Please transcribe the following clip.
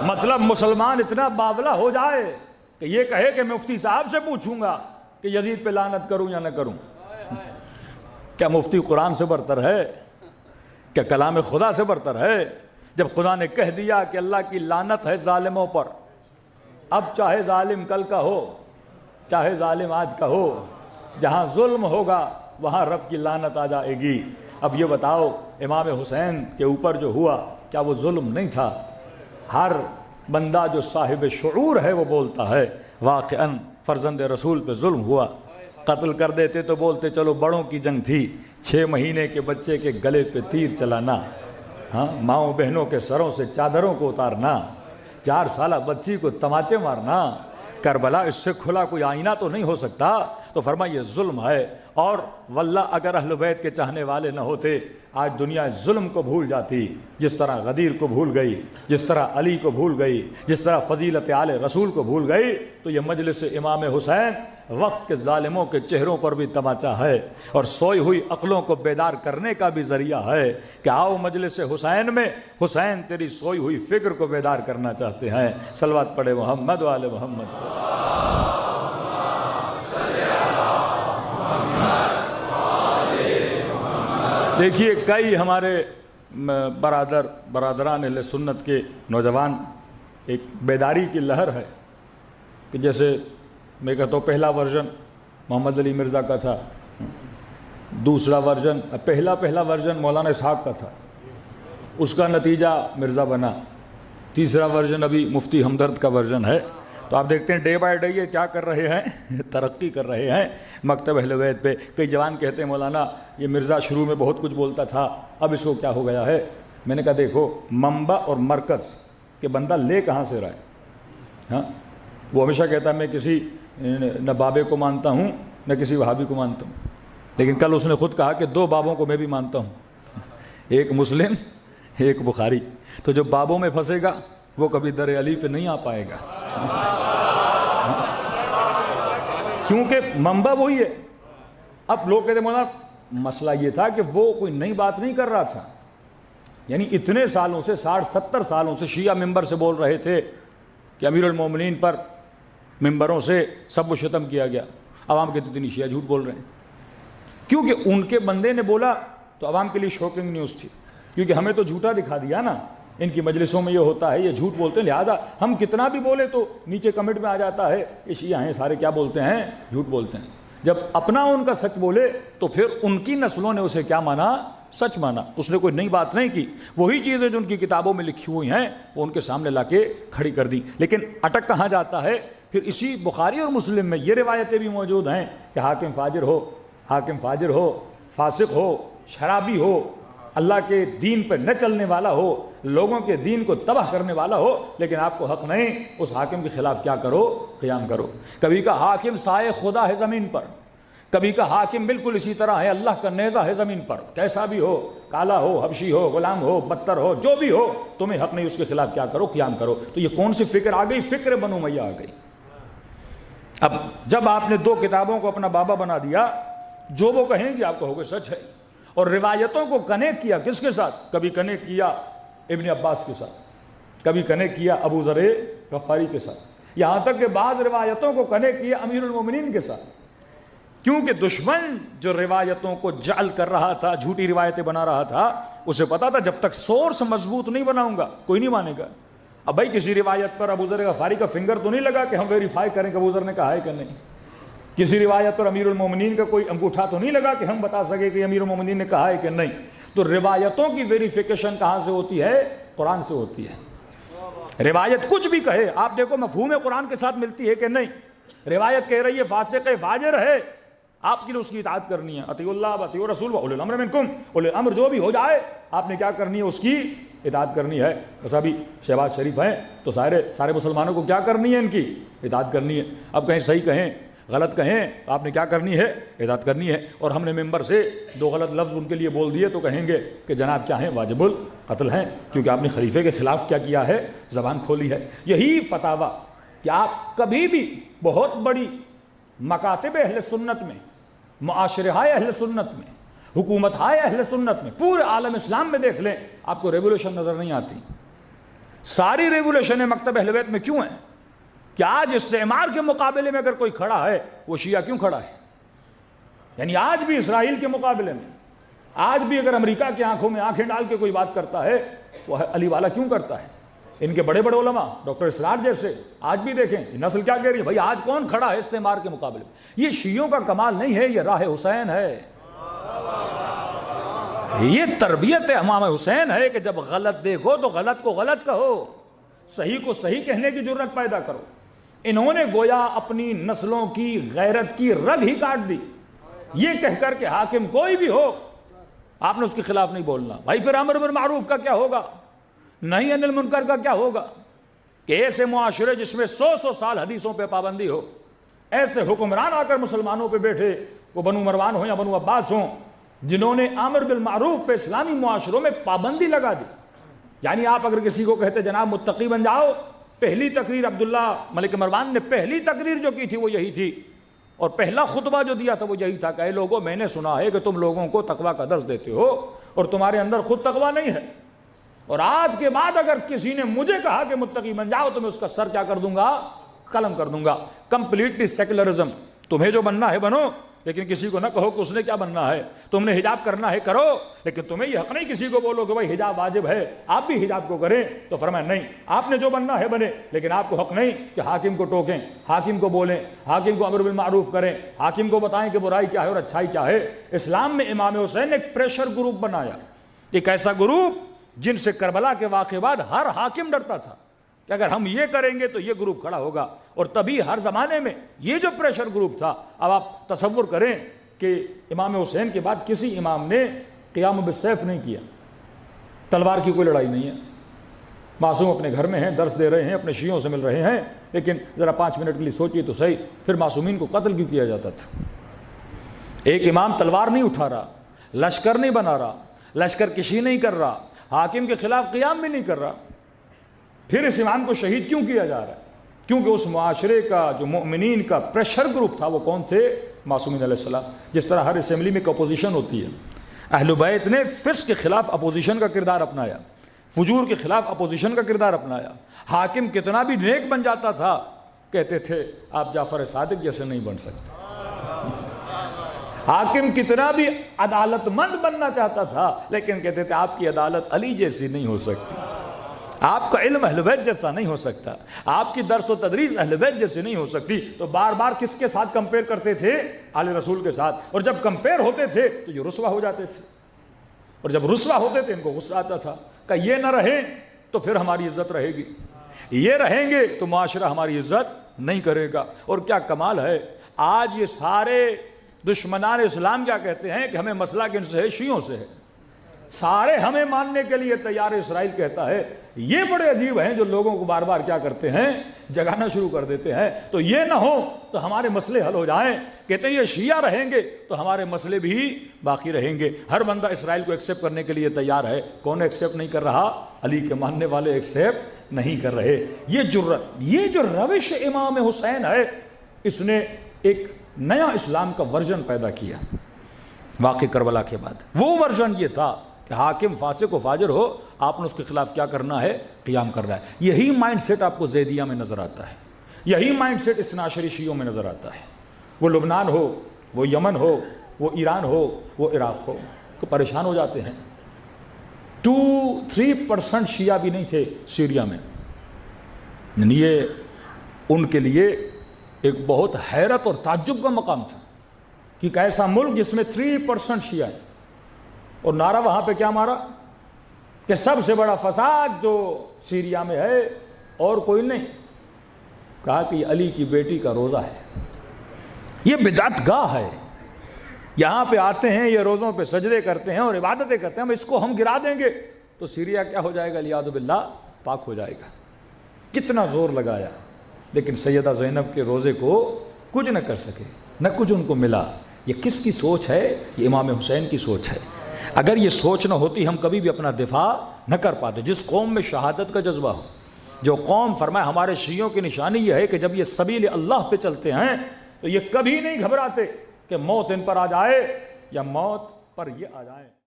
مطلب مسلمان اتنا باولا ہو جائے کہ یہ کہے کہ میں مفتی صاحب سے پوچھوں گا کہ یزید پہ لعنت کروں یا نہ کروں؟ کیا مفتی قرآن سے برتر ہے؟ کیا کلام خدا سے برتر ہے؟ جب خدا نے کہہ دیا کہ اللہ کی لعنت ہے ظالموں پر، اب چاہے ظالم کل کا ہو چاہے ظالم آج کا ہو، جہاں ظلم ہوگا وہاں رب کی لعنت آ جائے گی۔ اب یہ بتاؤ امام حسین کے اوپر جو ہوا کیا وہ ظلم نہیں تھا؟ ہر بندہ جو صاحب شعور ہے وہ بولتا ہے واقعاً فرزند رسول پہ ظلم ہوا۔ قتل کر دیتے تو بولتے چلو بڑوں کی جنگ تھی، 6 مہینے کے بچے کے گلے پہ تیر چلانا، ہاں ماؤں بہنوں کے سروں سے چادروں کو اتارنا، 4 سالہ بچی کو تماچے مارنا، کربلا اس سے کھلا کوئی آئینہ تو نہیں ہو سکتا۔ تو فرمایا یہ ظلم ہے، اور واللہ اگر اہل بیت کے چاہنے والے نہ ہوتے آج دنیا ظلم کو بھول جاتی، جس طرح غدیر کو بھول گئی، جس طرح علی کو بھول گئی، جس طرح فضیلت آل رسول کو بھول گئی۔ تو یہ مجلس امام حسین وقت کے ظالموں کے چہروں پر بھی تماچا ہے، اور سوئی ہوئی عقلوں کو بیدار کرنے کا بھی ذریعہ ہے کہ آؤ مجلس حسین میں، حسین تیری سوئی ہوئی فکر کو بیدار کرنا چاہتے ہیں۔ صلوات پڑھے محمد و آل محمد۔ دیکھیے کئی ہمارے برادران اہل سنت کے نوجوان، ایک بیداری کی لہر ہے کہ جیسے میں کہتا ہوں پہلا ورژن محمد علی مرزا کا تھا، دوسرا ورژن پہلا ورژن مولانا اسحاق کا تھا، اس کا نتیجہ مرزا بنا، تیسرا ورژن ابھی مفتی ہمدرد کا ورژن ہے۔ تو آپ دیکھتے ہیں ڈے بائی ڈے یہ کیا کر رہے ہیں، ترقی کر رہے ہیں مکتب اہل بیت پہ۔ کئی جوان کہتے ہیں مولانا یہ مرزا شروع میں بہت کچھ بولتا تھا، اب اس کو کیا ہو گیا ہے؟ میں نے کہا دیکھو منبع اور مرکز کہ بندہ لے کہاں سے رہا ہے۔ ہاں وہ ہمیشہ کہتا ہے میں کسی نہ بابے کو مانتا ہوں نہ کسی وہابی کو مانتا ہوں، لیکن کل اس نے خود کہا کہ 2 بابوں کو میں بھی مانتا ہوں، ایک مسلم ایک بخاری۔ تو جو بابوں میں پھنسے گا وہ کبھی در علی پہ نہیں آ پائے گا، کیونکہ منبع وہی ہے۔ اب لوگ کہتے ہیں مولانا مسئلہ یہ تھا کہ وہ کوئی نئی بات نہیں کر رہا تھا، یعنی اتنے سالوں سے 60-70 سالوں سے شیعہ ممبر سے بول رہے تھے کہ امیر المومنین پر ممبروں سے سب و شتم کیا گیا، عوام کہتے اتنی شیعہ جھوٹ بول رہے ہیں، کیونکہ ان کے بندے نے بولا تو عوام کے لیے شوکنگ نیوز تھی، کیونکہ ہمیں تو جھوٹا دکھا دیا نا، ان کی مجلسوں میں یہ ہوتا ہے، یہ جھوٹ بولتے ہیں، لہذا ہم کتنا بھی بولے تو نیچے کمنٹ میں آ جاتا ہے یہ شیعہ ہیں سارے کیا بولتے ہیں، جھوٹ بولتے ہیں۔ جب اپنا ان کا سچ بولے تو پھر ان کی نسلوں نے اسے کیا مانا، سچ مانا، اس نے کوئی نئی بات نہیں کی، وہی چیزیں جو ان کی کتابوں میں لکھی ہوئی ہیں وہ ان کے سامنے لا کے کھڑی کر دی۔ لیکن اٹک کہاں جاتا ہے؟ پھر اسی بخاری اور مسلم میں یہ روایتیں بھی موجود ہیں کہ حاکم فاجر ہو، فاسق ہو، شرابی ہو، اللہ کے دین پہ نہ چلنے والا ہو، لوگوں کے دین کو تباہ کرنے والا ہو، لیکن آپ کو حق نہیں اس حاکم کے خلاف کیا کرو، قیام کرو۔ کبھی کا حاکم سائے خدا ہے زمین پر، کبھی کا حاکم بالکل اسی طرح ہے اللہ کا نیزہ ہے زمین پر، کیسا بھی ہو، کالا ہو، حبشی ہو، غلام ہو، بدتر ہو، جو بھی ہو، تمہیں حق نہیں اس کے خلاف کیا کرو، قیام کرو۔ تو یہ کون سی فکر آ گئی؟ فکر بنو امیہ آ گئی۔ اب جب آپ نے 2 کتابوں کو اپنا بابا بنا دیا، جو وہ کہیں گے آپ کہو گے سچ ہے، اور روایتوں کو کنیکٹ کیا کس کے ساتھ؟ کبھی کنیکٹ کیا ابن عباس کے ساتھ، کبھی کنیکٹ کیا ابو ذر غفاری کے ساتھ، یہاں تک کہ بعض روایتوں کو کنیکٹ کیا امیر المومنین کے ساتھ، کیونکہ دشمن جو روایتوں کو جعل کر رہا تھا، جھوٹی روایتیں بنا رہا تھا، اسے پتا تھا جب تک سورس مضبوط نہیں بناؤں گا کوئی نہیں مانے گا۔ اب بھائی کسی روایت پر ابو ذر غفاری کا فنگر تو نہیں لگا کہ ہم ویریفائی کریں کہ ابو ذر نے کہا ہے کہ نہیں، کسی روایت پر امیر المومنین کا کوئی انگوٹھا تو نہیں لگا کہ ہم بتا سکے کہ امیر المومنین نے کہا ہے کہ نہیں۔ تو روایتوں کی ویریفیکیشن کہاں سے ہوتی ہے؟ قرآن سے ہوتی ہے۔ روایت کچھ بھی کہے، آپ دیکھو مفہوم قرآن کے ساتھ ملتی ہے کہ نہیں۔ روایت کہہ رہی ہے فاسق ہے، فاجر ہے، آپ کے لیے اس کی اطاعت کرنی ہے، اطیعوا اللہ و اطیعوا الرسول واولی الامر منکم، اولی الامر جو بھی ہو جائے آپ نے کیا کرنی ہے، اس کی اطاعت کرنی ہے۔ بس ابھی شہباز شریف ہیں تو سارے مسلمانوں کو کیا کرنی ہے؟ ان کی اطاعت کرنی ہے۔ اب کہیں صحیح کہیں غلط کہیں آپ نے کیا کرنی ہے؟ اطاعت کرنی ہے۔ اور ہم نے ممبر سے 2 غلط لفظ ان کے لیے بول دیے تو کہیں گے کہ جناب کیا ہیں، واجب القتل ہیں، کیونکہ آپ نے خلیفے کے خلاف کیا کیا ہے، زبان کھولی ہے۔ یہی فتاویٰ کہ آپ کبھی بھی بہت بڑی مکاتب اہل سنت میں، معاشرہ اہل سنت میں، حکومت اہل سنت میں، پورے عالم اسلام میں دیکھ لیں، آپ کو ریولوشن نظر نہیں آتی۔ ساری ریولیشن مکتب اہل بیت میں کیوں ہیں کہ آج استعمار کے مقابلے میں اگر کوئی کھڑا ہے وہ شیعہ کیوں کھڑا ہے؟ یعنی آج بھی اسرائیل کے مقابلے میں، آج بھی اگر امریکہ کی آنکھوں میں آنکھیں ڈال کے کوئی بات کرتا ہے وہ علی والا کیوں کرتا ہے؟ ان کے بڑے بڑے علماء ڈاکٹر اسرار جیسے آج بھی دیکھیں نسل کیا کہہ رہی ہے، بھائی آج کون کھڑا ہے استعمار کے مقابلے میں؟ یہ شیعوں کا کمال نہیں ہے، یہ راہ حسین ہے، یہ تربیت امام حسین ہے کہ جب غلط دیکھو تو غلط کو غلط کہو، صحیح کو صحیح کہنے کی جرت پیدا کرو۔ انہوں نے گویا اپنی نسلوں کی غیرت کی رگ ہی کاٹ دی، یہ کہہ کر کہ حاکم کوئی بھی ہو آپ نے اس کے خلاف نہیں بولنا۔ بھائی پھر امر بالمعروف کا کیا ہوگا، نہی عن المنکر کا کیا ہوگا؟ کہ ایسے معاشرے جس میں 100 سال حدیثوں پہ پابندی ہو، ایسے حکمران آ کر مسلمانوں پہ بیٹھے، وہ بنو مروان ہوں یا بنو عباس ہوں، جنہوں نے امر بالمعروف پہ اسلامی معاشروں میں پابندی لگا دی۔ یعنی آپ اگر کسی کو کہتے جناب متقی بن جاؤ، پہلی تقریر عبداللہ ملک مروان نے پہلی تقریر جو کی تھی وہ یہی تھی، اور پہلا خطبہ جو دیا تھا وہ یہی تھا کہ اے لوگوں میں نے سنا ہے کہ تم لوگوں کو تقویٰ کا درس دیتے ہو اور تمہارے اندر خود تقویٰ نہیں ہے، اور آج کے بعد اگر کسی نے مجھے کہا کہ متقی بن جاؤ تو میں اس کا سر کیا کر دوں گا، قلم کر دوں گا۔ کمپلیٹلی سیکولرزم، تمہیں جو بننا ہے بنو، لیکن کسی کو نہ کہو کہ اس نے کیا بننا ہے، تم نے حجاب کرنا ہے کرو، لیکن تمہیں یہ حق نہیں کسی کو بولو کہ بھائی حجاب واجب ہے آپ بھی حجاب کو کریں۔ تو فرمایا نہیں، آپ نے جو بننا ہے بنے، لیکن آپ کو حق نہیں کہ حاکم کو ٹوکیں، حاکم کو بولیں، حاکم کو امر بالمعروف کریں، حاکم کو بتائیں کہ برائی کیا ہے اور اچھائی کیا ہے۔ اسلام میں امام حسین نے ایک پریشر گروپ بنایا، ایک ایسا گروپ جن سے کربلا کے واقعے بعد ہر حاکم ڈرتا تھا کہ اگر ہم یہ کریں گے تو یہ گروپ کھڑا ہوگا، اور تبھی ہر زمانے میں یہ جو پریشر گروپ تھا۔ اب آپ تصور کریں کہ امام حسین کے بعد کسی امام نے قیام بالسیف نہیں کیا، تلوار کی کوئی لڑائی نہیں ہے، معصوم اپنے گھر میں ہیں، درس دے رہے ہیں، اپنے شیعوں سے مل رہے ہیں، لیکن ذرا 5 منٹ کے لیے سوچیے تو صحیح، پھر معصومین کو قتل کیوں کیا جاتا تھا؟ ایک امام تلوار نہیں اٹھا رہا، لشکر نہیں بنا رہا، لشکر کشی نہیں کر رہا، حاکم کے خلاف قیام بھی نہیں کر رہا، پھر اس امام کو شہید کیوں کیا جا رہا ہے؟ کیونکہ اس معاشرے کا جو مؤمنین کا پریشر گروپ تھا وہ کون تھے؟ معصومین علیہ السلام۔ جس طرح ہر اسمبلی میں ایک اپوزیشن ہوتی ہے، اہل بیت نے فسق کے خلاف اپوزیشن کا کردار اپنایا، فجور کے خلاف اپوزیشن کا کردار اپنایا۔ حاکم کتنا بھی نیک بن جاتا تھا کہتے تھے آپ جعفر صادق جیسے نہیں بن سکتے، حاکم کتنا بھی عدالت مند بننا چاہتا تھا لیکن کہتے تھے آپ کی عدالت علی جیسی نہیں ہو سکتی، آپ کا علم اہل بیت جیسا نہیں ہو سکتا، آپ کی درس و تدریس اہل بیت جیسی نہیں ہو سکتی۔ تو بار بار کس کے ساتھ کمپیئر کرتے تھے؟ آل رسول کے ساتھ، اور جب کمپیئر ہوتے تھے تو یہ رسوا ہو جاتے تھے، اور جب رسوا ہوتے تھے ان کو غصہ آتا تھا کہ یہ نہ رہیں تو پھر ہماری عزت رہے گی، یہ رہیں گے تو معاشرہ ہماری عزت نہیں کرے گا۔ اور کیا کمال ہے، آج یہ سارے دشمنان اسلام کیا کہتے ہیں کہ ہمیں مسئلہ کن سے ہے؟ شیعوں سے ہے، سارے ہمیں ماننے کے لیے تیار۔ اسرائیل کہتا ہے یہ بڑے عجیب ہیں جو لوگوں کو بار بار کیا کرتے ہیں، جگانا شروع کر دیتے ہیں، تو یہ نہ ہو تو ہمارے مسئلے حل ہو جائیں۔ کہتے ہیں یہ شیعہ رہیں گے تو ہمارے مسئلے بھی باقی رہیں گے۔ ہر بندہ اسرائیل کو ایکسیپٹ کرنے کے لیے تیار ہے، کون ایکسیپٹ نہیں کر رہا؟ علی کے ماننے والے ایکسیپٹ نہیں کر رہے۔ یہ جرت، یہ جو روش امام حسین ہے، اس نے ایک نیا اسلام کا ورژن پیدا کیا واقع کربلا کے بعد۔ وہ ورژن یہ تھا کہ حاکم فاسق و فاجر ہو، آپ نے اس کے خلاف کیا کرنا ہے؟ قیام کرنا ہے۔ یہی مائنڈ سیٹ آپ کو زیدیہ میں نظر آتا ہے، یہی مائنڈ سیٹ اثنا عشری شیعوں میں نظر آتا ہے، وہ لبنان ہو، وہ یمن ہو، وہ ایران ہو، وہ عراق ہو، تو پریشان ہو جاتے ہیں۔ 2-3% شیعہ بھی نہیں تھے سیریا میں، یعنی یہ ان کے لیے ایک بہت حیرت اور تعجب کا مقام تھا کہ ایک ایسا ملک جس میں 3% شیعہ ہے، اور نعرہ وہاں پہ کیا مارا کہ سب سے بڑا فساد جو سیریا میں ہے اور کوئی نہیں، کہا کہ یہ علی کی بیٹی کا روزہ ہے، یہ بدعت گاہ ہے، یہاں پہ آتے ہیں، یہ روزوں پہ سجدے کرتے ہیں اور عبادتیں کرتے ہیں، اس کو ہم گرا دیں گے تو سیریا کیا ہو جائے گا؟ لیاذ باللہ پاک ہو جائے گا۔ کتنا زور لگایا لیکن سیدہ زینب کے روزے کو کچھ نہ کر سکے، نہ کچھ ان کو ملا۔ یہ کس کی سوچ ہے؟ یہ امام حسین کی سوچ ہے۔ اگر یہ سوچ نہ ہوتی ہم کبھی بھی اپنا دفاع نہ کر پاتے۔ جس قوم میں شہادت کا جذبہ ہو، جو قوم فرمائے ہمارے شیعوں کی نشانی یہ ہے کہ جب یہ سبیل اللہ پہ چلتے ہیں تو یہ کبھی نہیں گھبراتے کہ موت ان پر آ جائے یا موت پر یہ آ جائے۔